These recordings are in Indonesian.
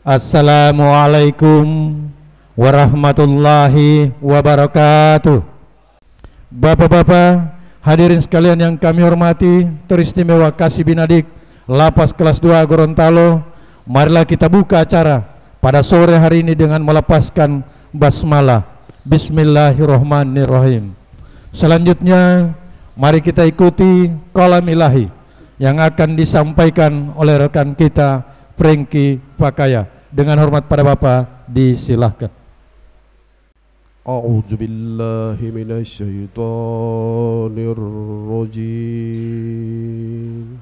Assalamualaikum warahmatullahi wabarakatuh. Bapak-bapak, hadirin sekalian yang kami hormati, teristimewa Kasih Binadik Lapas kelas 2 Gorontalo, marilah kita buka acara pada sore hari ini dengan melepaskan basmalah. Bismillahirrahmanirrahim. Selanjutnya mari kita ikuti kalam ilahi yang akan disampaikan oleh rekan kita Prengki Pakaya. Dengan hormat pada Bapak, disilahkan. A'udzubillahi minasyaitonir rajim.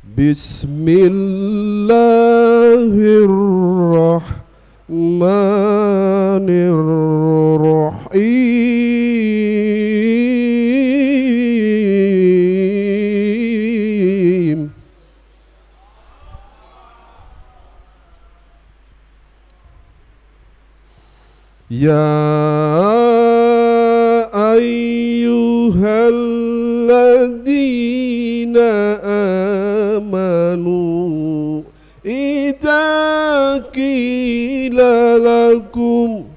Bismillahirrahmanirrahim. Ya ayyuhalladzina amanu idza qila lakum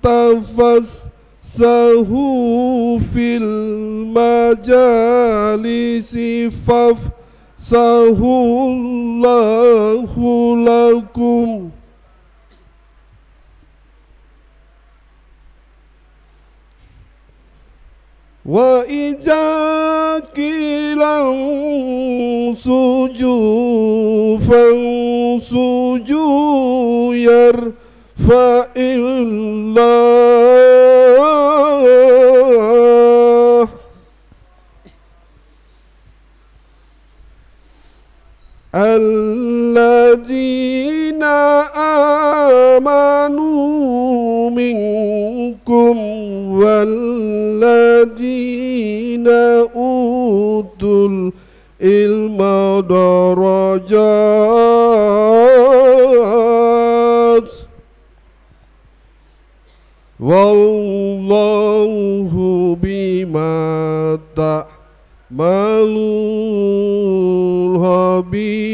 tafassahu fil majalisi fafsahullahu lakum wa idza qila fansuju yarfa'illah alladzina amanu minkum walladzina utul ilma darajat wallahu bima ta'malun khabir.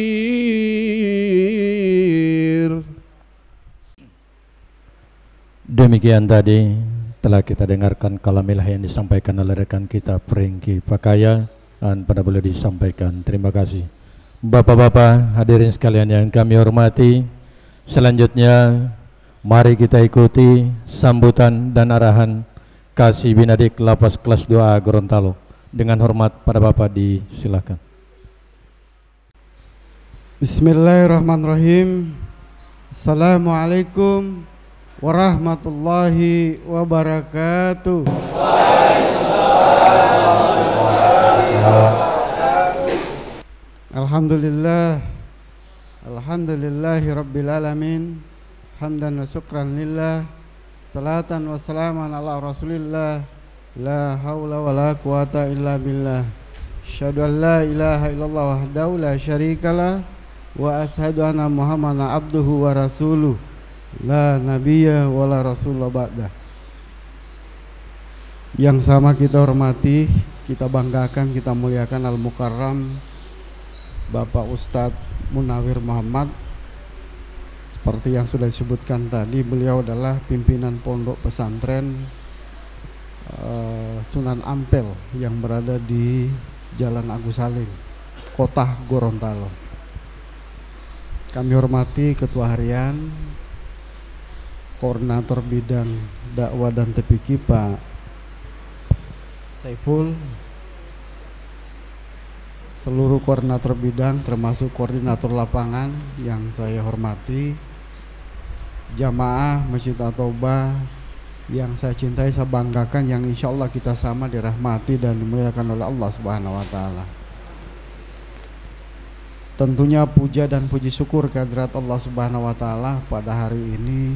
Demikian tadi telah kita dengarkan kalam ilahi yang disampaikan oleh rekan kita Prengki Pakaya, dan pada boleh disampaikan. Terima kasih. Bapak-bapak, hadirin sekalian yang kami hormati, selanjutnya mari kita ikuti sambutan dan arahan Kasih Binadik Lapas kelas 2A Gorontalo. Dengan hormat pada Bapak, disilakan. Bismillahirrahmanirrahim. Assalamualaikum warahmatullahi wabarakatuh. Alhamdulillah, alhamdulillahi rabbil alamin, hamdan wa syukran lillah, salatan wa salaman ala rasulillah, la hawla wa la quwata illa billah. Asyhadu an la ilaha illallah wahdahu la syarikalah, wa ashhadu anna muhammadan abduhu wa rasuluh, la nabiyya wa la rasulullah ba'dah. Yang sama kita hormati, kita banggakan, kita muliakan Al-Mukarram Bapak Ustadz Munawir Muhammad. Seperti yang sudah disebutkan tadi, beliau adalah pimpinan pondok pesantren Sunan Ampel yang berada di Jalan Agus Salim, Kota Gorontalo. Kami hormati Ketua Harian, Koordinator Bidang Dakwah dan TPQ Pak Saiful, seluruh koordinator bidang termasuk koordinator lapangan yang saya hormati, jamaah Masjid At-Taubah yang saya cintai, saya banggakan, yang insya Allah kita sama dirahmati dan dimuliakan oleh Allah Subhanahu wa Ta'ala. Tentunya puja dan puji syukur kehadirat Allah Subhanahu wa Ta'ala. Pada hari ini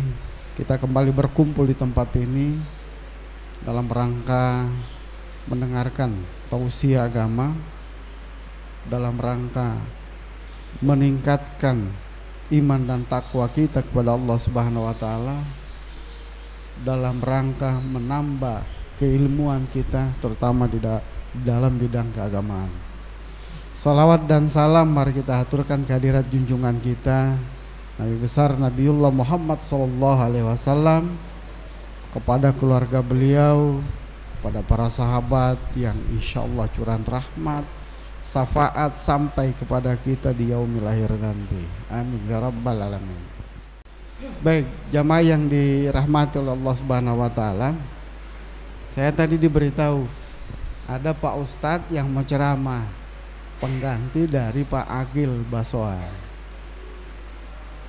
kita kembali berkumpul di tempat ini dalam rangka mendengarkan tausiah agama, dalam rangka meningkatkan iman dan takwa kita kepada Allah Subhanahu wa taala dalam rangka menambah keilmuan kita terutama di dalam bidang keagamaan. Salawat dan salam mari kita aturkan kehadirat junjungan kita Nabi besar Nabiullah Muhammad SAW, kepada keluarga beliau, kepada para sahabat yang insya Allah curahan rahmat, syafaat sampai kepada kita di yaumil akhir nanti. Amin ya rabbal alamin. Baik, jamaah yang dirahmati oleh Allah Subhanahu wa taala, saya tadi diberitahu ada Pak Ustadz yang mau ceramah, pengganti dari Pak Agil Basoa.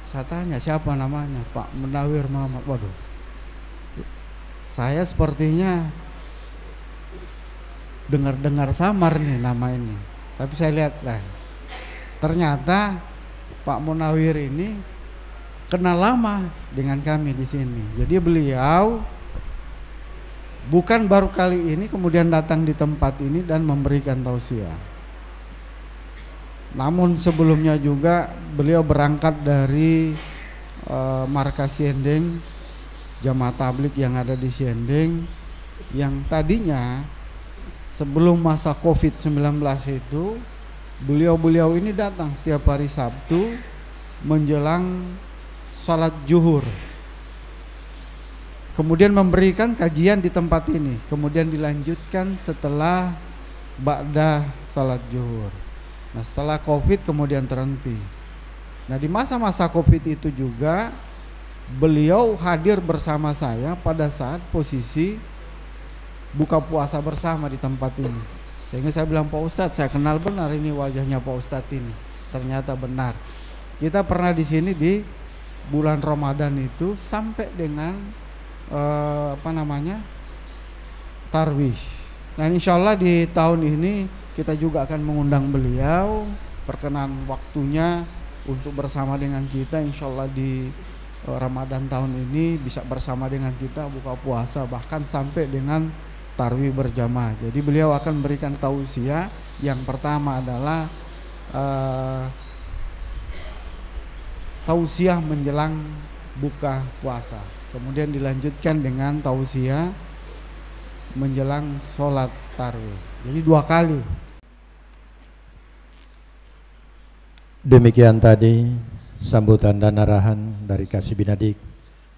Saya tanya siapa namanya, Pak Munawir Muhammad. Waduh, saya sepertinya dengar-dengar samar nih nama ini. Tapi saya lihat lah, ternyata Pak Munawir ini kenal lama dengan kami di sini. Jadi beliau bukan baru kali ini kemudian datang di tempat ini dan memberikan tausiah. Namun sebelumnya juga beliau berangkat dari markas Siending, jamaah tablik yang ada di Siending, yang tadinya sebelum masa COVID-19 itu beliau ini datang setiap hari Sabtu menjelang sholat zuhur, kemudian memberikan kajian di tempat ini, kemudian dilanjutkan setelah ba'da sholat zuhur. Nah setelah COVID kemudian terhenti. Nah di masa-masa COVID itu juga beliau hadir bersama saya pada saat posisi buka puasa bersama di tempat ini. Sehingga saya bilang, Pak Ustadz, saya kenal benar ini wajahnya Pak Ustadz ini. Ternyata benar. Kita pernah di sini di bulan Ramadan itu sampai dengan Tarwis. Nah insya Allah di tahun ini kita juga akan mengundang beliau, perkenan waktunya untuk bersama dengan kita. Insya Allah di Ramadan tahun ini bisa bersama dengan kita buka puasa bahkan sampai dengan tarwih berjamaah. Jadi beliau akan memberikan tausiah. Yang pertama adalah tausiah menjelang buka puasa, kemudian dilanjutkan dengan tausiah menjelang sholat tarwih. Jadi 2 kali. Demikian tadi sambutan dan arahan dari Kasih Binadik,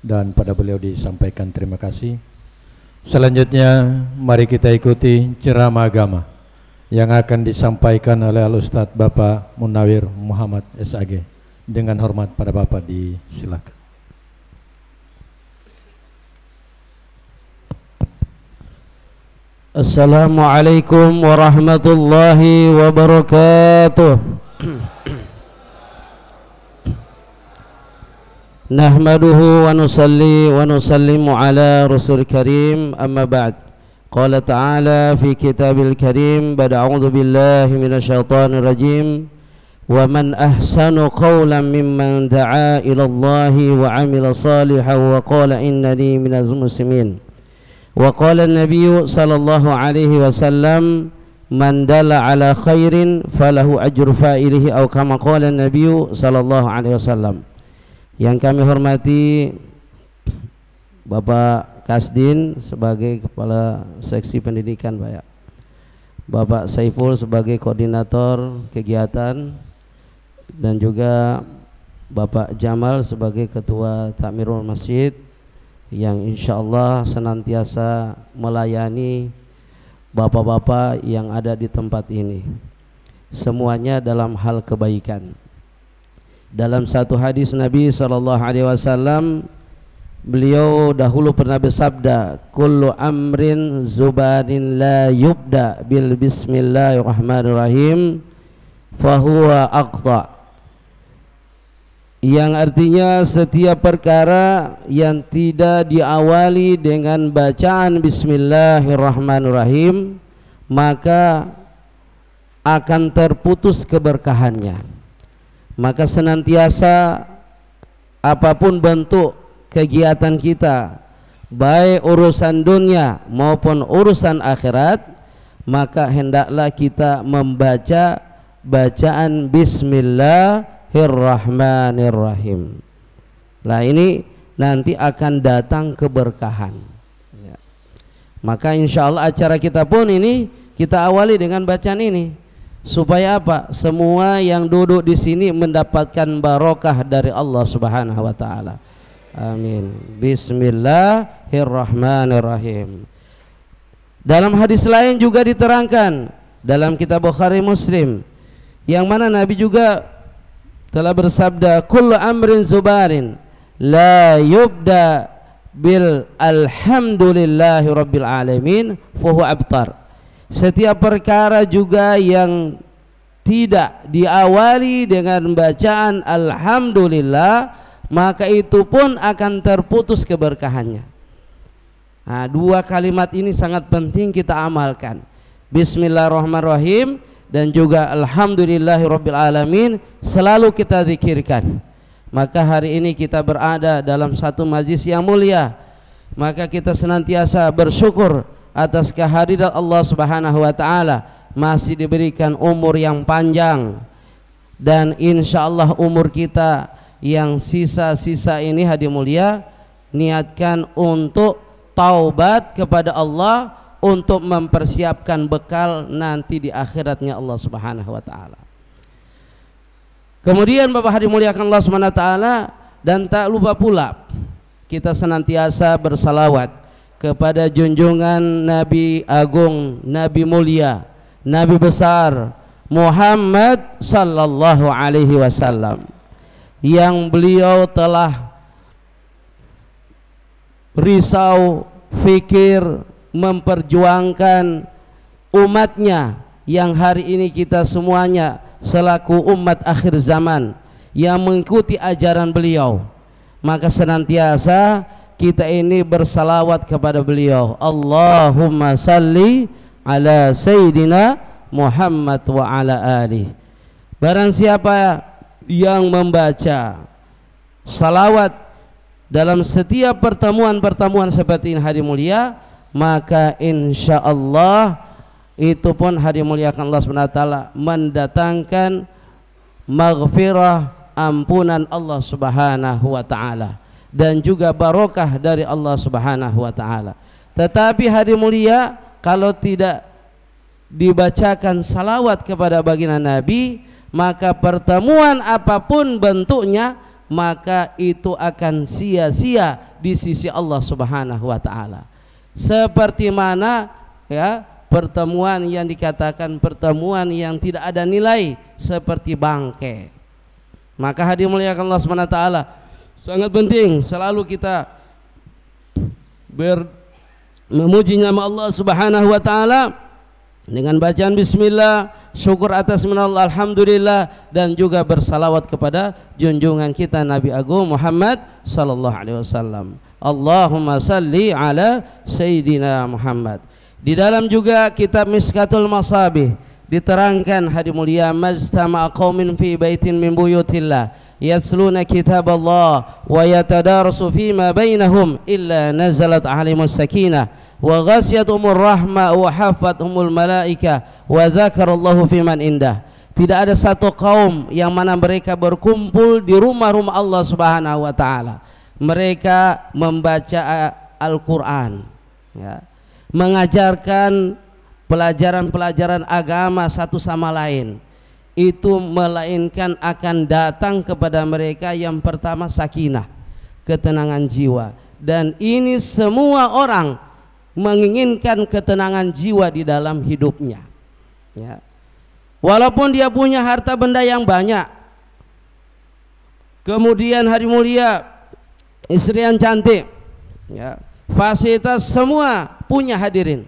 dan pada beliau disampaikan terima kasih. Selanjutnya mari kita ikuti ceramah agama yang akan disampaikan oleh Al-Ustadz Bapak Munawir Muhammad SAG. Dengan hormat pada Bapak disilakan. Assalamualaikum warahmatullahi wabarakatuh. Nahmaduhu wa nusalli wa nusallimu ala rasul karim, amma ba'd. Qala ta'ala fi kitabil karim, ba'da a'udhu billahi minasyaitanir rajim, wa man ahsanu qawlan mimman da'a ilallahi wa amila salihan wa qala innani minaz muslimin. Wa qala an-nabiyyu sallallahu alaihi wasallam, man dalla ala khairin falahu ajru fa'ilihi, atau kama qala an-nabiyyu sallallahu alaihi wasallam. Yang kami hormati Bapak Kasdin sebagai Kepala Seksi Pendidikan, Bapak Saiful sebagai Koordinator Kegiatan, dan juga Bapak Jamal sebagai Ketua Takmirul Masjid, yang insya Allah senantiasa melayani bapak-bapak yang ada di tempat ini, semuanya dalam hal kebaikan. Dalam satu hadis Nabi SAW, beliau dahulu pernah bersabda, kullu amrin zubarin la yubda bil bismillahirrahmanirrahim fahuwa aqta, yang artinya setiap perkara yang tidak diawali dengan bacaan bismillahirrahmanirrahim maka akan terputus keberkahannya. Maka senantiasa apapun bentuk kegiatan kita, baik urusan dunia maupun urusan akhirat, maka hendaklah kita membaca bacaan bismillah Bismillahirrahmanirrahim. Nah ini nanti akan datang keberkahan ya. Maka insya Allah acara kita pun ini kita awali dengan bacaan ini supaya apa? Semua yang duduk di sini mendapatkan barokah dari Allah Subhanahu wa taala. Amin. Bismillahirrahmanirrahim. Dalam hadis lain juga diterangkan dalam kitab Bukhari Muslim yang mana Nabi juga telah bersabda, kullu amrin zubarin la yubda bil alhamdulillahi rabbil alamin fahuwa abtar. Setiap perkara juga yang tidak diawali dengan bacaan alhamdulillah, maka itu pun akan terputus keberkahannya. Nah, dua kalimat ini sangat penting kita amalkan. Bismillahirrahmanirrahim dan juga alhamdulillahirabbil alamin selalu kita zikirkan. Maka hari ini kita berada dalam satu majlis yang mulia, maka kita senantiasa bersyukur atas kehadiran Allah Subhanahu wa taala, masih diberikan umur yang panjang, dan insya Allah umur kita yang sisa-sisa ini hadirin mulia niatkan untuk taubat kepada Allah, untuk mempersiapkan bekal nanti di akhiratnya Allah Subhanahu wa taala. Kemudian Bapak hadirin muliakan Allah Subhanahu wa taala, dan tak lupa pula kita senantiasa bersalawat kepada junjungan Nabi Agung, Nabi mulia, Nabi besar Muhammad sallallahu alaihi wasallam, yang beliau telah risau fikir memperjuangkan umatnya, yang hari ini kita semuanya selaku umat akhir zaman yang mengikuti ajaran beliau, maka senantiasa kita ini bersalawat kepada beliau. Allahumma salli ala Sayyidina Muhammad wa ala alihi. Barang siapa yang membaca salawat dalam setiap pertemuan seperti ini hadirin mulia, maka insya Allah itu pun hadirin muliakan Allah SWT mendatangkan maghfirah, ampunan Allah Subhanahu wa taala, dan juga barokah dari Allah Subhanahu wa taala. Tetapi hadirin mulia, kalau tidak dibacakan salawat kepada baginda Nabi, maka pertemuan apapun bentuknya, maka itu akan sia-sia di sisi Allah Subhanahu wa taala. Seperti mana ya pertemuan yang dikatakan pertemuan yang tidak ada nilai, seperti bangkai. Maka hadirin muliakan Allah Subhanahu wa taala, sangat penting selalu kita memuji nama Allah Subhanahu wa taala dengan bacaan bismillah, syukur atas minallah, alhamdulillah, dan juga bersalawat kepada junjungan kita Nabi Agung Muhammad sallallahu alaihi wasallam. Allahumma salli ala Sayyidina Muhammad. Di dalam juga kitab Miskatul Masabih diterangkan hadirin mulia, majtama'a qaumin fi baitin min buyutillah yasluna kitaballah wa yatadarasu fima bainahum illa nazalat alaihimus sakinah wa ghasyiyatuhumur rahmah wa hafathumul malaika wa dzakarallahu fiman indah. Tidak ada satu kaum yang mana mereka berkumpul di rumah-rumah Allah Subhanahu wa taala, mereka membaca Al-Qur'an ya, mengajarkan pelajaran-pelajaran agama satu sama lain, itu melainkan akan datang kepada mereka yang pertama sakinah, ketenangan jiwa. Dan ini semua orang menginginkan ketenangan jiwa di dalam hidupnya ya. Walaupun dia punya harta benda yang banyak, kemudian hari mulia istri yang cantik ya, fasilitas semua punya hadirin,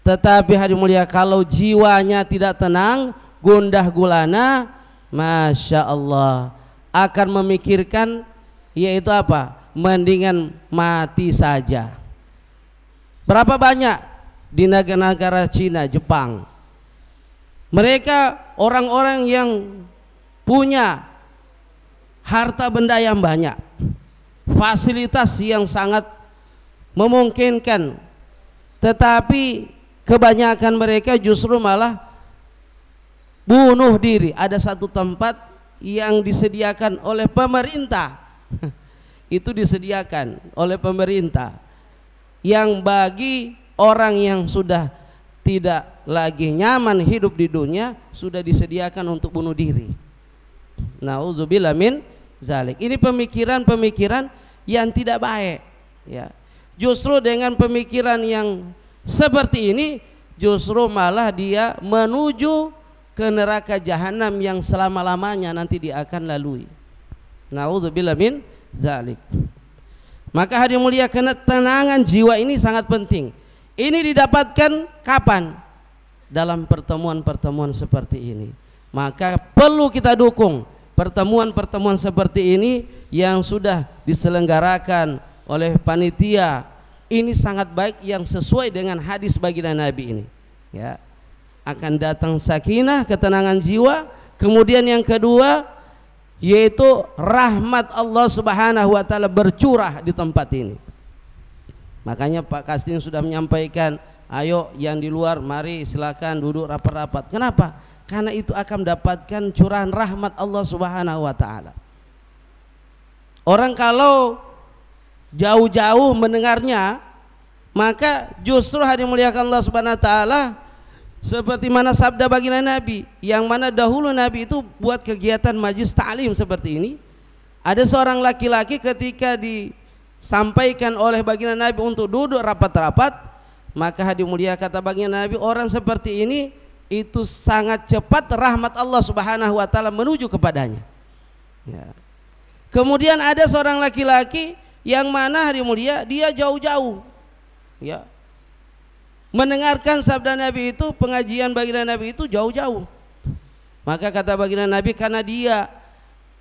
tetapi hari mulia kalau jiwanya tidak tenang, gundah gulana, masya Allah akan memikirkan yaitu apa? Mendingan mati saja. Berapa banyak di negara-negara Cina, Jepang, mereka orang-orang yang punya harta benda yang banyak, fasilitas yang sangat memungkinkan, tetapi kebanyakan mereka justru malah bunuh diri. Ada satu tempat yang disediakan oleh pemerintah. Itu disediakan oleh pemerintah, yang bagi orang yang sudah tidak lagi nyaman hidup di dunia sudah disediakan untuk bunuh diri. Nauzubillah min zalik. Ini pemikiran-pemikiran yang tidak baik, ya. Justru dengan pemikiran yang seperti ini justru malah dia menuju ke neraka jahanam yang selama-lamanya nanti dia akan lalui. Nauzubillah min zalik. Maka hadirin mulia, ketenangan jiwa ini sangat penting. Ini didapatkan kapan? Dalam pertemuan-pertemuan seperti ini. Maka perlu kita dukung pertemuan-pertemuan seperti ini yang sudah diselenggarakan oleh panitia. Ini sangat baik, yang sesuai dengan hadis baginda Nabi ini, ya. Akan datang sakinah, ketenangan jiwa. Kemudian yang kedua yaitu rahmat Allah Subhanahu wa taala bercurah di tempat ini. Makanya Pak Kastin sudah menyampaikan, ayo yang di luar mari silakan duduk rapat-rapat. Kenapa? Karena itu akan mendapatkan curahan rahmat Allah Subhanahu wa taala. Orang kalau jauh-jauh mendengarnya, maka justru hadirin muliakan Allah Subhanahu wa taala, seperti mana sabda baginda Nabi, yang mana dahulu Nabi itu buat kegiatan majlis ta'lim seperti ini. Ada seorang laki-laki ketika disampaikan oleh baginda Nabi untuk duduk rapat-rapat, maka hadirin mulia kata baginda Nabi, orang seperti ini itu sangat cepat rahmat Allah Subhanahu wa taala menuju kepadanya, ya. Kemudian ada seorang laki-laki yang mana hadirin mulia dia jauh-jauh, ya, mendengarkan sabda Nabi itu, pengajian baginda Nabi itu jauh-jauh. Maka kata baginda Nabi, karena dia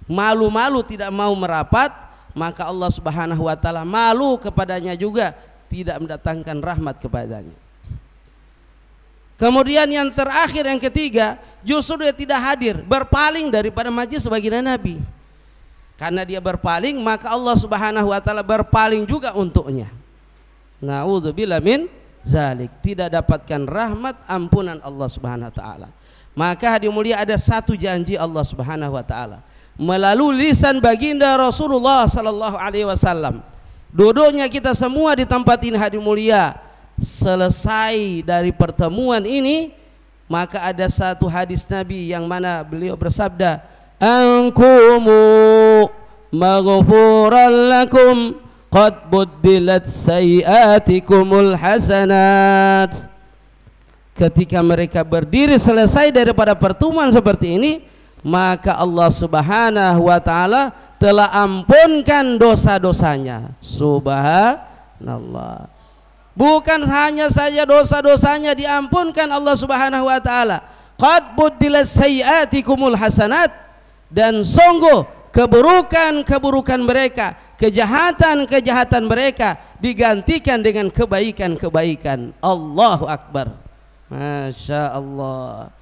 malu-malu tidak mau merapat, maka Allah Subhanahu wa taala malu kepadanya juga, tidak mendatangkan rahmat kepadanya. Kemudian yang terakhir, yang ketiga, justru dia tidak hadir, berpaling daripada majlis baginda Nabi. Karena dia berpaling, maka Allah Subhanahu wa taala berpaling juga untuknya. Na'udzubillah min zalik, tidak dapatkan rahmat ampunan Allah Subhanahu wa taala. Maka hadirin mulia, ada satu janji Allah Subhanahu wa taala melalui lisan baginda Rasulullah sallallahu alaihi wasallam. Duduknya kita semua di tempat ini hadirin mulia, selesai dari pertemuan ini, maka ada satu hadis Nabi yang mana beliau bersabda, ankumu maghfuran lakum qad buddilat sayiatikumul hasanat. Ketika mereka berdiri selesai daripada pertemuan seperti ini, maka Allah Subhanahu wa taala telah ampunkan dosa-dosanya. Subhanallah. Bukan hanya saja dosa-dosanya diampunkan Allah Subhanahu wa taala, qad buddilat sayiatikumul hasanat, dan sungguh keburukan-keburukan mereka, kejahatan-kejahatan mereka digantikan dengan kebaikan-kebaikan. Allahu Akbar. Masya Allah.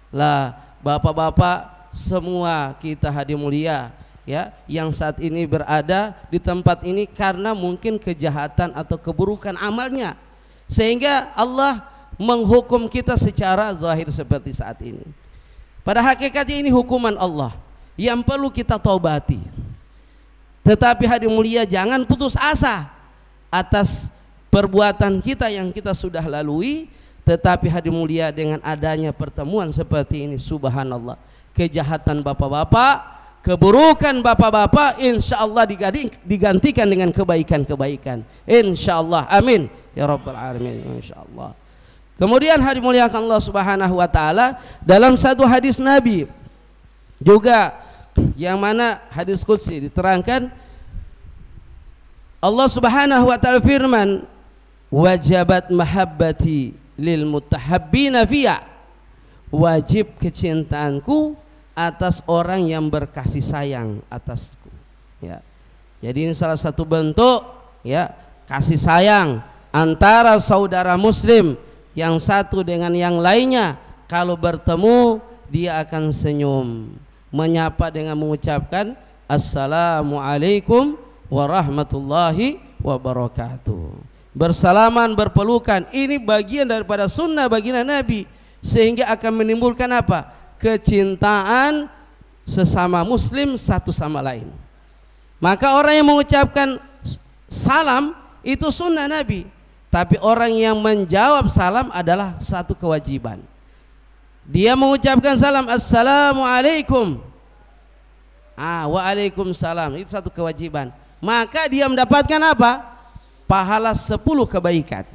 Lah, bapak-bapak semua kita hadirin mulia, ya, yang saat ini berada di tempat ini karena mungkin kejahatan atau keburukan amalnya, sehingga Allah menghukum kita secara zahir seperti saat ini. Pada hakikatnya ini hukuman Allah yang perlu kita taubati. Tetapi hadirin mulia, jangan putus asa atas perbuatan kita yang kita sudah lalui. Tetapi hadirin mulia, dengan adanya pertemuan seperti ini, subhanallah, kejahatan bapak-bapak, keburukan bapak-bapak, insya Allah digantikan dengan kebaikan-kebaikan, insya Allah, amin ya rabbal alamin, insya Allah. Kemudian hadirin mulia Allah Subhanahu wa taala, dalam satu hadis Nabi juga, yang mana hadis qudsi diterangkan, Allah Subhanahu wa taala firman, wajabat mahabbati lil mutahabbina fiyya, wajib kecintaanku atas orang yang berkasih sayang atasku, ya. Jadi ini salah satu bentuk, ya, kasih sayang antara saudara muslim yang satu dengan yang lainnya. Kalau bertemu dia akan senyum, menyapa dengan mengucapkan assalamualaikum warahmatullahi wabarakatuh. Bersalaman, berpelukan, ini bagian daripada sunnah baginda Nabi, sehingga akan menimbulkan apa? Kecintaan sesama muslim satu sama lain. Maka orang yang mengucapkan salam itu sunnah Nabi, tapi orang yang menjawab salam adalah satu kewajiban. Dia mengucapkan salam, assalamualaikum, waalaikumsalam, itu satu kewajiban. Maka dia mendapatkan apa? Pahala 10 kebaikan.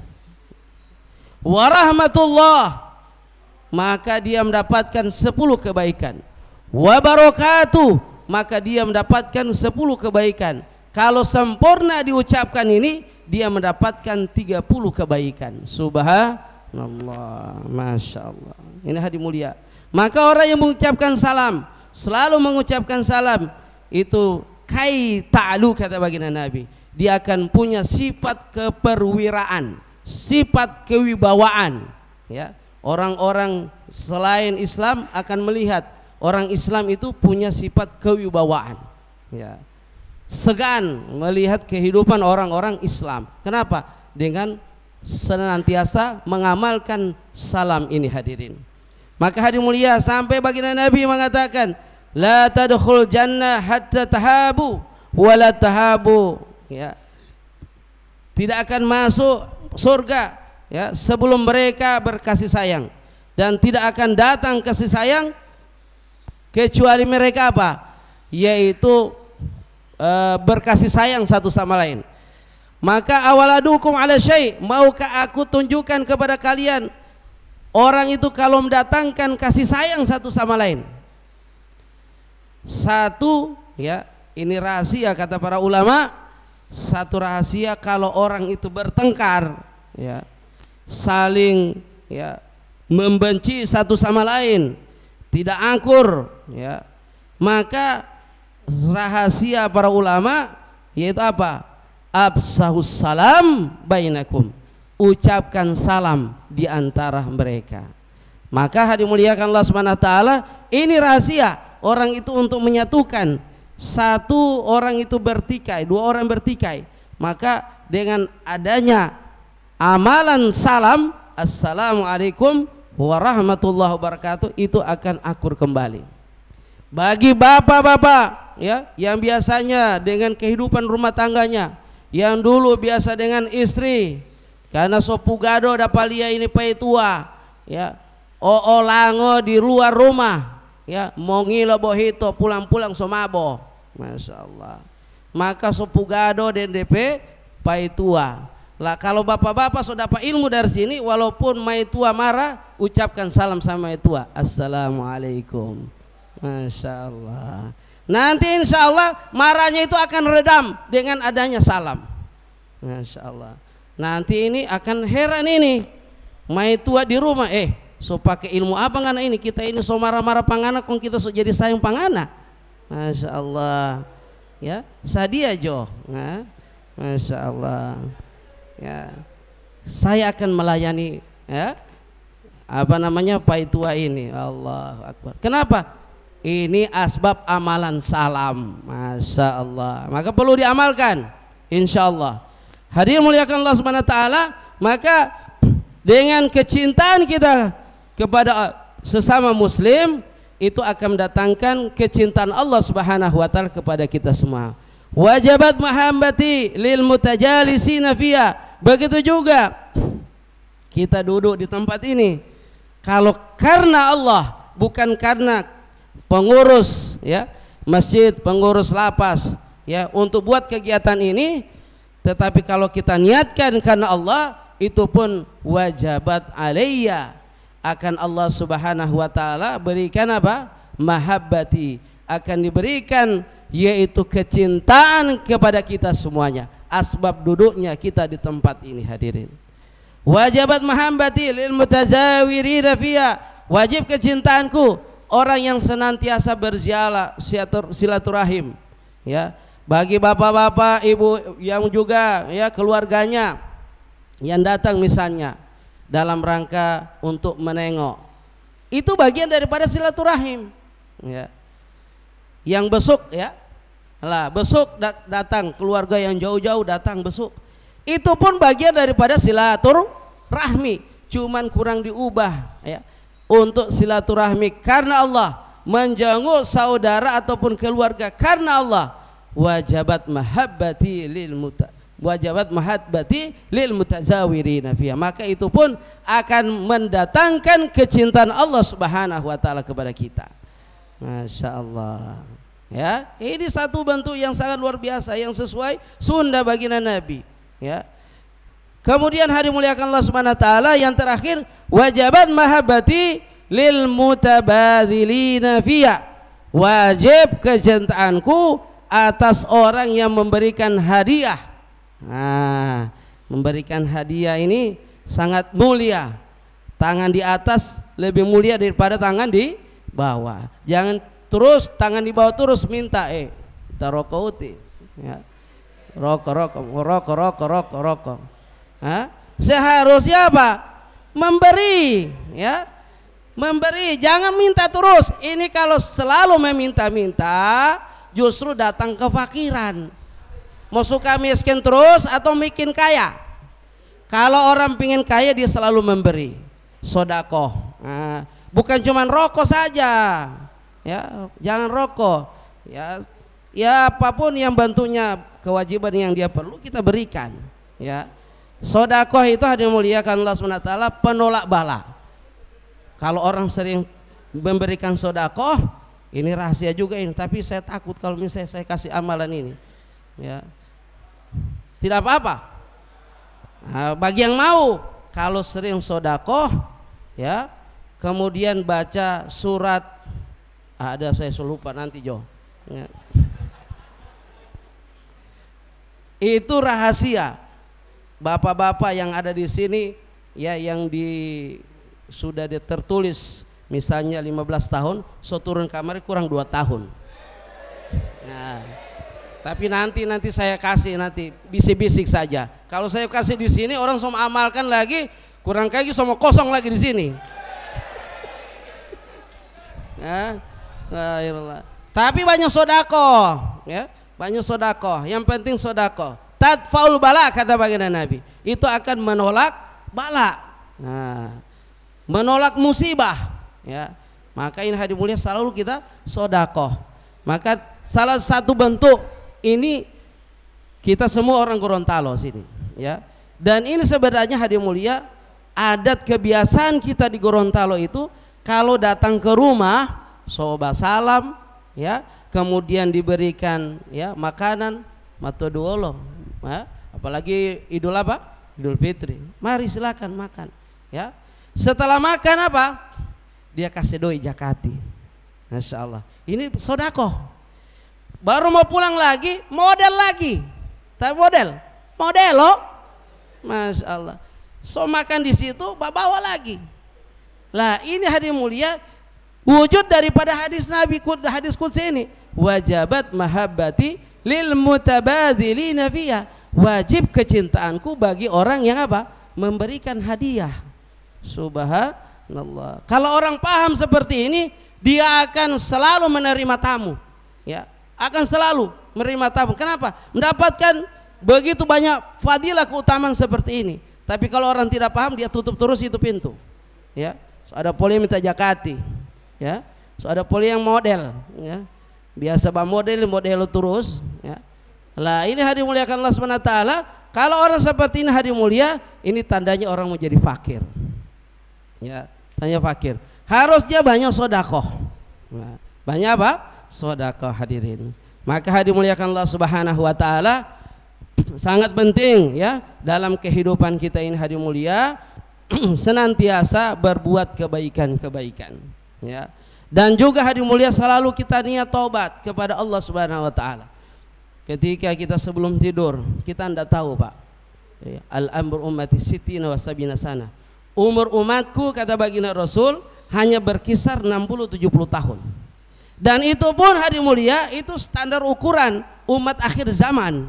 Warahmatullah, maka dia mendapatkan 10 kebaikan. Wabarakatuh, maka dia mendapatkan 10 kebaikan. Kalau sempurna diucapkan ini, dia mendapatkan 30 kebaikan. Subhanallah, Masya Allah. Ini hadirin mulia. Maka orang yang mengucapkan salam, selalu mengucapkan salam, itu kai ta'lu, kata baginda Nabi, dia akan punya sifat keperwiraan, sifat kewibawaan, ya. Orang-orang selain Islam akan melihat orang Islam itu punya sifat kewibawaan, ya. Segan melihat kehidupan orang-orang Islam. Kenapa? Dengan senantiasa mengamalkan salam ini, hadirin. Maka hadirin mulia, sampai baginda Nabi mengatakan, la tadkhul jannah hatta tahabu wala tahabu, ya. Tidak akan masuk surga, ya, sebelum mereka berkasih sayang, dan tidak akan datang kasih sayang kecuali mereka apa? Yaitu berkasih sayang satu sama lain. Maka awaladukum ala syai', maukah aku tunjukkan kepada kalian orang itu kalau mendatangkan kasih sayang satu sama lain? Satu, ya, ini rahasia kata para ulama, satu rahasia kalau orang itu bertengkar, ya, saling, ya, membenci satu sama lain, tidak akur, ya, maka rahasia para ulama yaitu apa? Absahus salam bainakum, ucapkan salam di antara mereka. Maka hadirin muliakan Allah Subhanahu wa taala, ini rahasia orang itu untuk menyatukan. Satu orang itu bertikai, dua orang bertikai, maka dengan adanya amalan salam, assalamualaikum warahmatullahi wabarakatuh, itu akan akur kembali. Bagi bapak-bapak, ya, yang biasanya dengan kehidupan rumah tangganya, yang dulu biasa dengan istri, karena sopugado dapat lia ini pai tua, ya, lango di luar rumah, ya, mongilo bohito pulang-pulang somabo, Masya Allah. Maka sopugado dan DP pai tua. Lah kalau bapak-bapak sudah dapat ilmu dari sini, walaupun mai tua marah, ucapkan salam sama mai tua, assalamualaikum, Masya Allah. Nanti insya Allah marahnya itu akan redam dengan adanya salam, Masya Allah. Nanti ini akan heran ini, mai tua di rumah, so pakai ilmu apa ngana ini, kita ini so marah-marah pangana, kong kita so jadi sayang pangana, Masya Allah, ya, sadia jo, nah, Masya Allah, ya, saya akan melayani, ya, apa namanya, pai tua ini, Allahu Akbar. Kenapa? Ini asbab amalan salam, Masya Allah. Maka perlu diamalkan, insya Allah. Hadirin muliakan Allah Subhanahu wa taala, maka dengan kecintaan kita kepada sesama muslim, itu akan mendatangkan kecintaan Allah Subhanahu wa taala kepada kita semua. Wajabat mahabbati lil mutajalisina fiha. Begitu juga kita duduk di tempat ini, kalau karena Allah, bukan karena pengurus, ya, masjid, pengurus lapas, ya, untuk buat kegiatan ini, tetapi kalau kita niatkan karena Allah, itu pun wajabat alayya, akan Allah Subhanahu wa taala berikan apa? Mahabbati, akan diberikan yaitu kecintaan kepada kita semuanya. Asbab duduknya kita di tempat ini, hadirin. Wajabat mahabbati lil mutazawirina fiha, wajib kecintaanku orang yang senantiasa berziarah, silaturahim, ya, bagi bapak-bapak, ibu yang juga, ya, keluarganya yang datang misalnya dalam rangka untuk menengok, itu bagian daripada silaturahim, ya. Yang besuk, ya, lah besuk datang, keluarga yang jauh-jauh datang besuk, itu pun bagian daripada silaturahmi, cuman kurang diubah, ya, untuk silaturahmi karena Allah, menjenguk saudara ataupun keluarga karena Allah, wajabat mahabbati lil mutazawirina fiha, maka itu pun akan mendatangkan kecintaan Allah Subhanahu wa taala kepada kita. Masya Allah. Ya, ini satu bentuk yang sangat luar biasa yang sesuai sunnah baginda Nabi. Ya. Kemudian hari muliakan Allah Subhanahu wa taala yang terakhir, wajabat mahabbati lil mutabadzilina fiya, wajib kecintaanku atas orang yang memberikan hadiah. Nah, memberikan hadiah ini sangat mulia. Tangan di atas lebih mulia daripada tangan di bawah. Jangan terus tangan di bawah terus minta tarokouti, ya, rokok. Seharusnya apa? Memberi, ya. Memberi, jangan minta terus. Ini kalau selalu meminta-minta, justru datang kefakiran. Mau suka miskin terus atau bikin kaya? Kalau orang pingin kaya, dia selalu memberi, sodakoh. Nah, bukan cuma rokok saja, ya, jangan rokok. Ya apapun yang bentuknya kewajiban yang dia perlu kita berikan. Ya, sodakoh itu hadirin muliakan Allah SWT penolak bala. Kalau orang sering memberikan sodakoh, ini rahasia juga ini. Tapi saya takut kalau misalnya saya kasih amalan ini, ya, tidak apa-apa. Nah, bagi yang mau, kalau sering sodakoh, ya, kemudian baca surat, ada saya lupa nanti Jo. Ya. Itu rahasia. Bapak-bapak yang ada di sini, ya, yang sudah tertulis misalnya 15 tahun, so turun kamar kurang 2 tahun. Nah, tapi nanti saya kasih, nanti bisik-bisik saja. Kalau saya kasih di sini orang semua amalkan lagi, kurang lagi semua kosong lagi di sini. Nah, tapi banyak sodako, ya, banyak sodako. Yang penting sodako. Tadfaul bala kata baginda Nabi. Itu akan menolak bala. Nah, menolak musibah, ya. Maka ini hadirin mulia selalu kita sodakoh. Maka salah satu bentuk ini kita semua orang Gorontalo sini, ya. Dan ini sebenarnya hadirin mulia adat kebiasaan kita di Gorontalo itu kalau datang ke rumah soba salam, ya, kemudian diberikan, ya, makanan matoduolo, ya, apalagi Idul apa? Idul Fitri. Mari silakan makan, ya. Setelah makan apa? Dia kasih doi jakati. Masya Allah. Ini sodakoh. Baru mau pulang lagi, model lagi. Tapi model loh. Masya Allah. So makan di situ, bawa lagi. Lah ini hadirin mulia, wujud daripada hadis Nabi, hadis qudsi ini. Wajabat mahabbati lil mutabadzilina fiha. Wajib kecintaanku bagi orang yang apa? Memberikan hadiah. Subhanallah. Kalau orang paham seperti ini, dia akan selalu menerima tamu, ya, akan selalu menerima tamu. Kenapa? Mendapatkan begitu banyak fadilah keutamaan seperti ini. Tapi kalau orang tidak paham, dia tutup terus itu pintu, ya. So, ada poli minta jakati, ya. So, ada poli yang model, ya. Biasa model terus, ya. Lah ini hadirin muliakan Allah Subhanahu wa taala. Kalau orang seperti ini hadirin mulia, ini tandanya orang mau jadi fakir. Ya, tanya fakir. Harusnya banyak sodakoh. Nah, banyak apa? Sodakoh hadirin. Maka hadirin muliakan Allah Subhanahu wa taala, sangat penting, ya, dalam kehidupan kita ini hadirin mulia senantiasa berbuat kebaikan-kebaikan, ya. Dan juga hadirin mulia selalu kita niat taubat kepada Allah Subhanahu wa taala. Ketika kita sebelum tidur, kita anda tahu Pak, ya, al-amru ummati sittina wa sabina sana. Umur umatku kata baginda Rasul hanya berkisar 60-70 tahun. Dan itu pun hadirin mulia itu standar ukuran umat akhir zaman.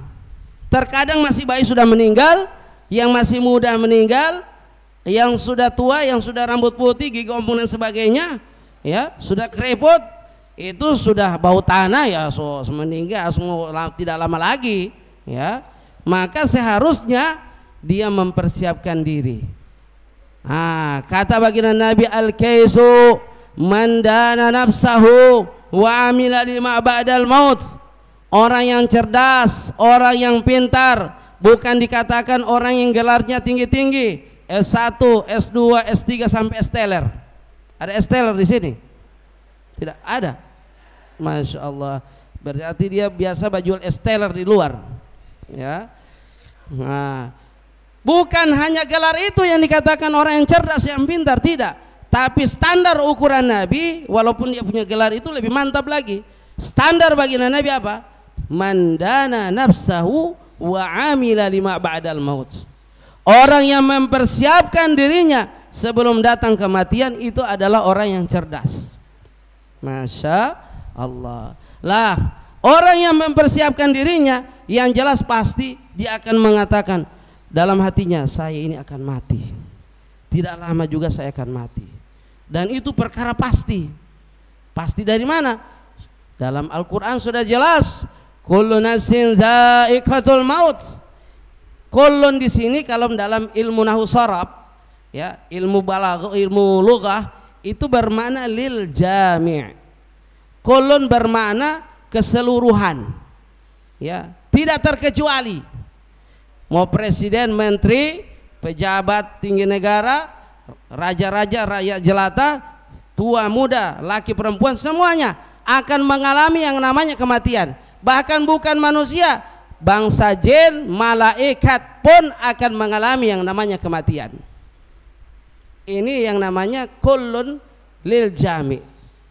Terkadang masih bayi sudah meninggal, yang masih muda meninggal, yang sudah tua, yang sudah rambut putih, gigi ompong dan sebagainya, ya, sudah kerepot, itu sudah bau tanah, ya, so meninggal semua tidak lama lagi, ya. Maka seharusnya dia mempersiapkan diri. Kata baginda Nabi, al-kaisu Man dana nafsahu wa amila lima ba'dal maut. Orang yang cerdas, orang yang pintar, bukan dikatakan orang yang gelarnya tinggi-tinggi, S1, S2, S3 sampai S-teler. Ada S-teler di sini? Tidak ada. Masya Allah. Berarti dia biasa baju S-teler di luar. Ya. Nah, bukan hanya gelar itu yang dikatakan orang yang cerdas, yang pintar, tidak. Tapi standar ukuran Nabi, walaupun dia punya gelar itu lebih mantap lagi. Standar bagi Nabi apa? Man dana nafsahu wa amila lima ba'dal maut. Orang yang mempersiapkan dirinya sebelum datang kematian itu adalah orang yang cerdas. Masya Allah. Lah, orang yang mempersiapkan dirinya, yang jelas pasti dia akan mengatakan dalam hatinya, saya ini akan mati. Tidak lama juga saya akan mati. Dan itu perkara pasti. Pasti dari mana? Dalam Al-Quran sudah jelas. Kullu nafsin za'iqatul maut. Kullun di sini kalau dalam ilmu nahwu sharaf, ya, ilmu balaghah, ilmu lughah itu bermakna lil jami'. Kullun bermakna keseluruhan. Ya, tidak terkecuali. Mau presiden, menteri, pejabat tinggi negara, raja-raja, rakyat jelata, tua muda, laki perempuan, semuanya akan mengalami yang namanya kematian. Bahkan bukan manusia, bangsa jin, malaikat pun akan mengalami yang namanya kematian. Ini yang namanya kullun lil jami'.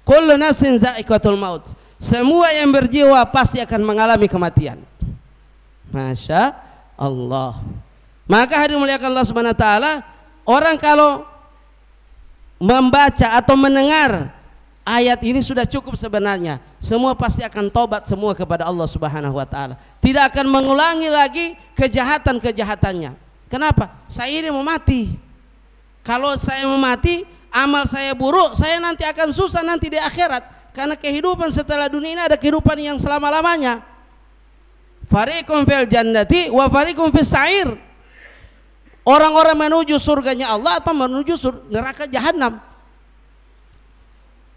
Kullu nafsin za'iqatul maut. Semua yang berjiwa pasti akan mengalami kematian. Masya Allah. Maka hadirin muliakan Allah Subhanahu wa taala, orang kalau membaca atau mendengar ayat ini sudah cukup sebenarnya. Semua pasti akan tobat semua kepada Allah Subhanahu wa taala. Tidak akan mengulangi lagi kejahatan-kejahatannya. Kenapa? Saya ini mau mati. Kalau saya mau mati, amal saya buruk, saya nanti akan susah nanti di akhirat. Karena kehidupan setelah dunia ini ada kehidupan yang selama-lamanya. Fariqum fil jannati wa fariqum fis sa'ir. Orang-orang menuju surganya Allah atau menuju neraka jahanam.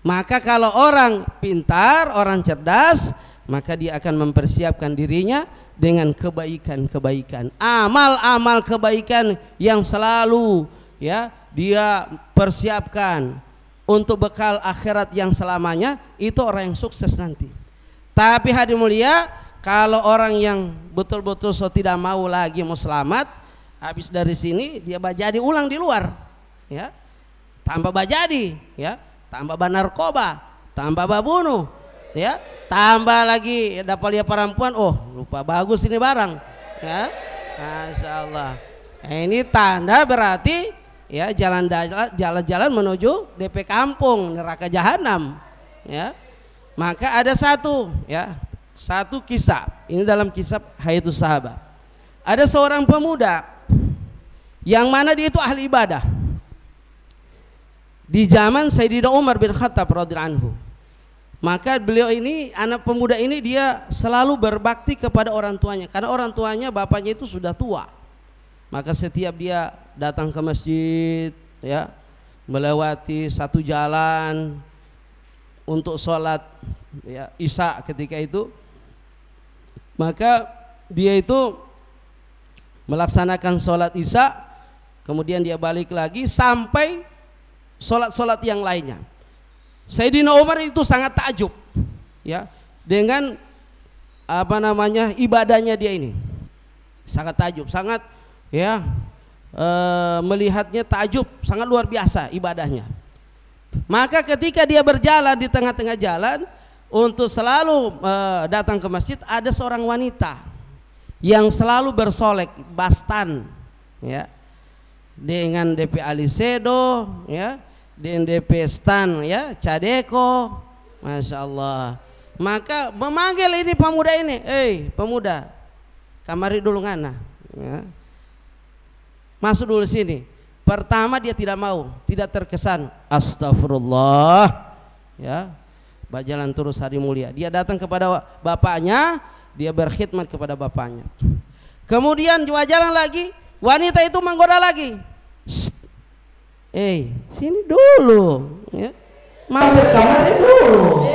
Maka kalau orang pintar, orang cerdas, maka dia akan mempersiapkan dirinya dengan kebaikan-kebaikan, amal-amal kebaikan yang selalu ya dia persiapkan untuk bekal akhirat yang selamanya. Itu orang yang sukses nanti. Tapi hadirin mulia, kalau orang yang betul-betul tidak mau lagi mau selamat, habis dari sini dia bajadi ulang di luar, ya, tambah bajadi, ya, tambah narkoba, tambah babunuh, ya, tambah lagi dapat lihat perempuan, oh lupa bagus ini barang, ya, Masya Allah. Ini tanda berarti ya jalan-jalan menuju DP kampung neraka jahanam, ya. Maka ada satu kisah, ini dalam kisah Hayatus Sahabat. Ada seorang pemuda yang mana dia itu ahli ibadah di zaman Sayyidina Umar bin Khattab radhiyallahu anhu. Maka beliau ini, anak pemuda ini, dia selalu berbakti kepada orang tuanya, karena orang tuanya, bapaknya itu sudah tua. Maka setiap dia datang ke masjid, ya, melewati satu jalan untuk sholat ya, Isya ketika itu, maka dia itu melaksanakan sholat Isya, kemudian dia balik lagi sampai sholat-sholat yang lainnya. Sayyidina Umar itu sangat takjub ya dengan ibadahnya dia ini, sangat takjub, sangat ya melihatnya takjub, sangat luar biasa ibadahnya. Maka ketika dia berjalan di tengah-tengah jalan untuk selalu datang ke masjid, ada seorang wanita yang selalu bersolek bastan, ya, dengan DP alisedo, ya, dengan DP stan, ya, cadeko, Masya Allah. Maka memanggil ini pemuda ini, pemuda, kamari dulu ngana, ya, masuk dulu sini. Pertama dia tidak mau, tidak terkesan, astagfirullah, ya, berjalan terus hari mulia. Dia datang kepada bapaknya, dia berkhidmat kepada bapaknya. Kemudian jalan lagi, wanita itu menggoda lagi, sini dulu, ya, mampir kamar dulu,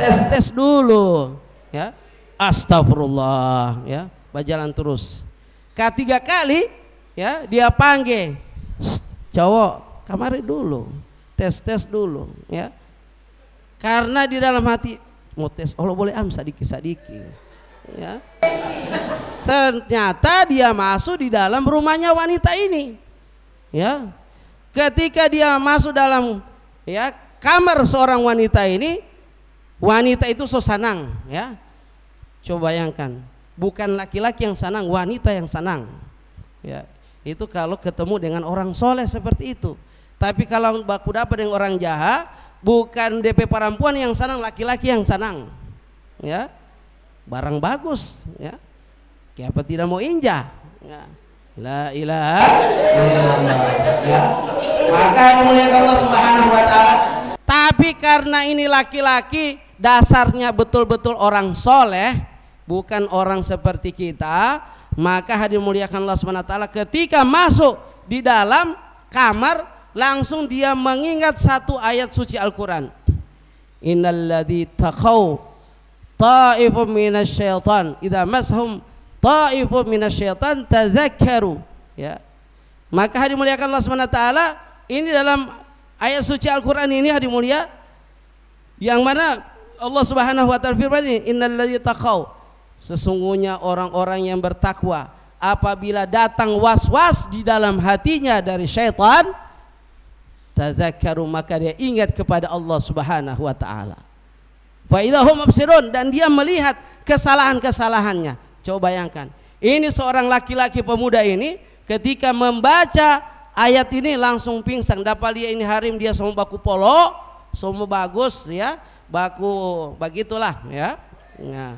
tes dulu, ya. Astagfirullah, ya, berjalan terus. Ketiga kali, ya, dia panggil, cowok, kamar dulu, tes dulu, ya. Karena di dalam hati mau tes, Allah boleh sadiki, ya. Ternyata dia masuk di dalam rumahnya wanita ini, ya. Ketika dia masuk dalam, ya, kamar seorang wanita ini, wanita itu so senang, ya. Coba bayangkan, bukan laki-laki yang senang, wanita yang senang, ya. Itu kalau ketemu dengan orang soleh seperti itu. Tapi kalau baku dapat dengan orang jahat, bukan DP perempuan yang senang, laki-laki yang senang, ya. Barang bagus, ya. Siapa tidak mau injak, ya. La ilaha illallah, ya. Maka dimuliakan Allah Subhanahu wa taala. Tapi karena ini laki-laki dasarnya betul-betul orang soleh, bukan orang seperti kita, maka dimuliakan Allah Subhanahu wa taala, ketika masuk di dalam kamar langsung dia mengingat satu ayat suci Al-Quran. Innalladzi taqaw ta'ifun minasyaitan idza mashum ta'ifun minasyaitan tadzakkaru, ya. Maka hadirin muliakan Allah Subhanahu wa taala, ini dalam ayat suci Al-Quran ini hadirin mulia, yang mana Allah Subhanahu wa taala firman ini, innalladzi taqaw, sesungguhnya orang-orang yang bertakwa apabila datang was-was di dalam hatinya dari syaitan, tadzakkaru, maka dia ingat kepada Allah Subhanahu wa taala. Fa idahum mubsirun, dan dia melihat kesalahan-kesalahannya. Coba bayangkan, ini seorang laki-laki pemuda ini ketika membaca ayat ini langsung pingsan. Dapat dia ini harim, dia semua baku polo, semua bagus, ya, baku begitulah, ya. Nah,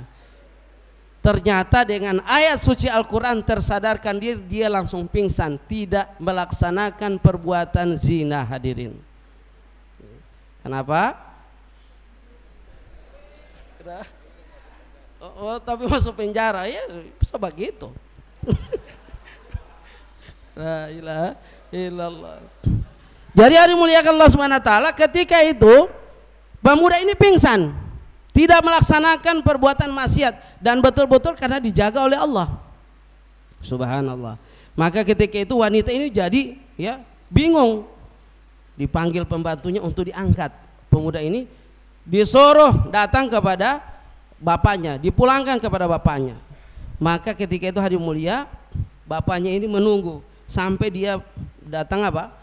ternyata dengan ayat suci Al-Quran tersadarkan dia langsung pingsan, tidak melaksanakan perbuatan zina, hadirin. Kenapa? Oh, tapi masuk penjara, ya, bisa begitu. La ilaha illallah. Jadi hadirin muliakan Allah Subhanahu wa taala, ketika itu pemuda ini pingsan, tidak melaksanakan perbuatan maksiat, dan betul-betul karena dijaga oleh Allah. Subhanallah. Maka ketika itu wanita ini jadi, ya, bingung. Dipanggil pembantunya untuk diangkat. Pemuda ini disuruh datang kepada bapaknya, dipulangkan kepada bapaknya. Maka ketika itu hadirin mulia, bapaknya ini menunggu sampai dia datang apa?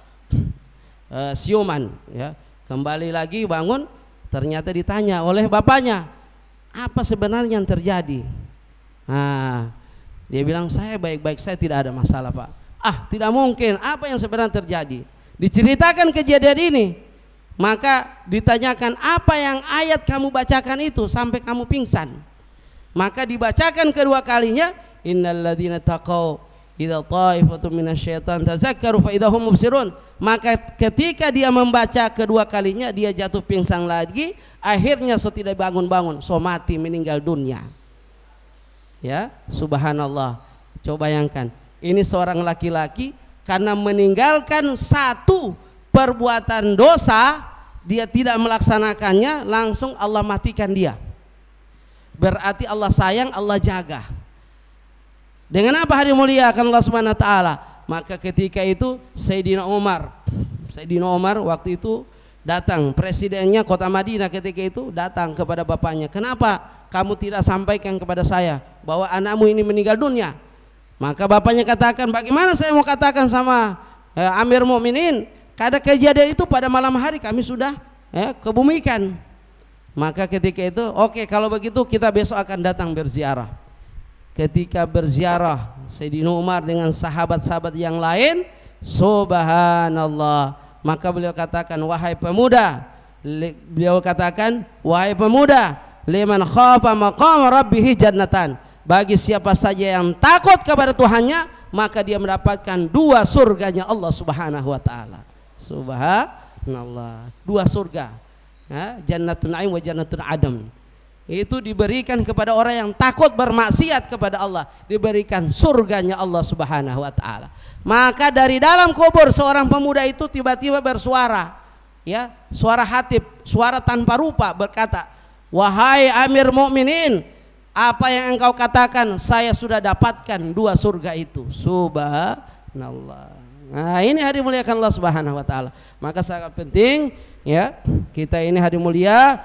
Siuman, ya. Kembali lagi bangun, ternyata ditanya oleh bapaknya, apa sebenarnya yang terjadi? Nah, dia bilang, saya baik-baik, saya tidak ada masalah, Pak. Ah, tidak mungkin, apa yang sebenarnya terjadi? Diceritakan kejadian ini. Maka ditanyakan, apa yang ayat kamu bacakan itu sampai kamu pingsan? Maka dibacakan kedua kalinya, innalladzina taqaw idza ta'ifatun minasyaitan tazakkaru fa idahum mubsirun. Maka ketika dia membaca kedua kalinya, dia jatuh pingsan lagi, akhirnya so tidak bangun-bangun, so mati, meninggal dunia. Ya, subhanallah. Coba bayangkan, ini seorang laki-laki karena meninggalkan satu perbuatan dosa, dia tidak melaksanakannya, langsung Allah matikan dia. Berarti Allah sayang, Allah jaga. Dengan apa hadirin mulia akan Allah Subhanahu wa taala? Maka ketika itu Sayyidina Umar waktu itu datang, presidennya kota Madinah ketika itu datang kepada bapaknya. Kenapa kamu tidak sampaikan kepada saya bahwa anakmu ini meninggal dunia? Maka bapaknya katakan, bagaimana saya mau katakan sama Amir Mukminin? Karena kejadian itu pada malam hari kami sudah kebumikan. Maka ketika itu, oke, kalau begitu kita besok akan datang berziarah. Ketika berziarah Sayyidina Umar dengan sahabat-sahabat yang lain, subhanallah, maka beliau katakan, wahai pemuda, liman khafa maqam rabbih jannatan, bagi siapa saja yang takut kepada Tuhannya, maka dia mendapatkan dua surganya Allah Subhanahu wa taala. Subhanallah, dua surga, ya, Jannatun Na'im wa Jannatun Adem. Itu diberikan kepada orang yang takut bermaksiat kepada Allah, diberikan surganya Allah Subhanahu wa taala. Maka dari dalam kubur seorang pemuda itu tiba-tiba bersuara, ya, suara hatib, suara tanpa rupa berkata, wahai Amir Mukminin, apa yang engkau katakan saya sudah dapatkan 2 surga itu. Subhanallah. Nah, ini hari muliakan Allah Subhanahu wa taala. Maka sangat penting ya, kita ini hari mulia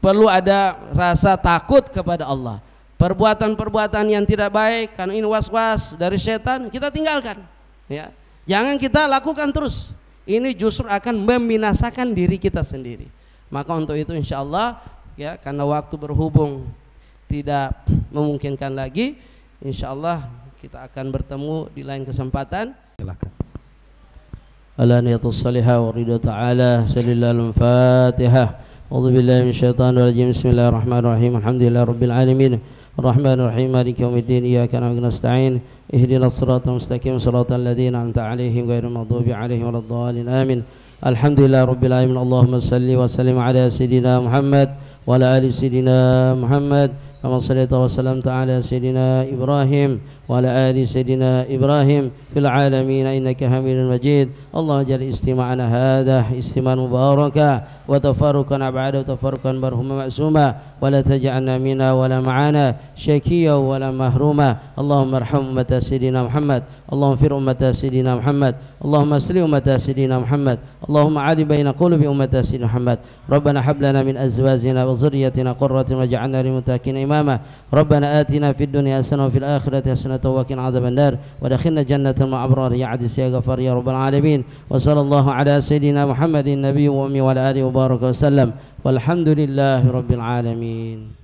perlu ada rasa takut kepada Allah. Perbuatan-perbuatan yang tidak baik, karena ini was-was dari setan, kita tinggalkan ya. Jangan kita lakukan terus. Ini justru akan membinasakan diri kita sendiri. Maka untuk itu insyaallah ya, karena waktu berhubung tidak memungkinkan lagi, insyaallah kita akan bertemu di lain kesempatan. Silakan. Alaniyatus salihah wa ridha ta'ala. Sallallahu al-Fatihah. A'udzu billahi minasyaitonir rajim. Bismillahirrahmanirrahim. Alhamdulillahi rabbil alamin. Arrahmanir rahim. Maliki yaumiddin. Iyyaka na'budu wa nasta'in. Ihdinas siratal mustaqim. Siratal ladzina an'amta 'alaihim ghairil maghdubi 'alaihim waladdallin. Amin. Alhamdulillahi rabbil alamin. Allahumma shalli wa sallim ala sayidina Muhammad wa ala ali sayidina Muhammad. كما صليت وسلمت على سيدنا إبراهيم وعلى آل سيدنا إبراهيم في العالمين إنك حميد مجيد. اللهم اجعل استماعنا هذا استماعا مباركا وتفرقا بعده تفرقا مرحوما معصوما ولا تجعلنا منا ولا معنا شكيا ولا محروما. اللهم ارحم أمة سيدنا محمد. اللهم اغفر أمة سيدنا محمد. اللهم اسلم أمة سيدنا محمد. اللهم عادي بين قلوب أمة سيدنا محمد. ربنا هب لنا من أزواجنا وذريتنا قرة واجعلنا للمتقين إماما. ربنا آتنا في الدنيا حسنة وفي الآخرة حسنة وقنا عذاب النار وادخلنا جنة مع أبرار يا عزيز يا غفار يا رب العالمين. وصلى الله على سيدنا محمد النبي وأمي وعلى آله وبارك وسلم والحمد لله رب العالمين.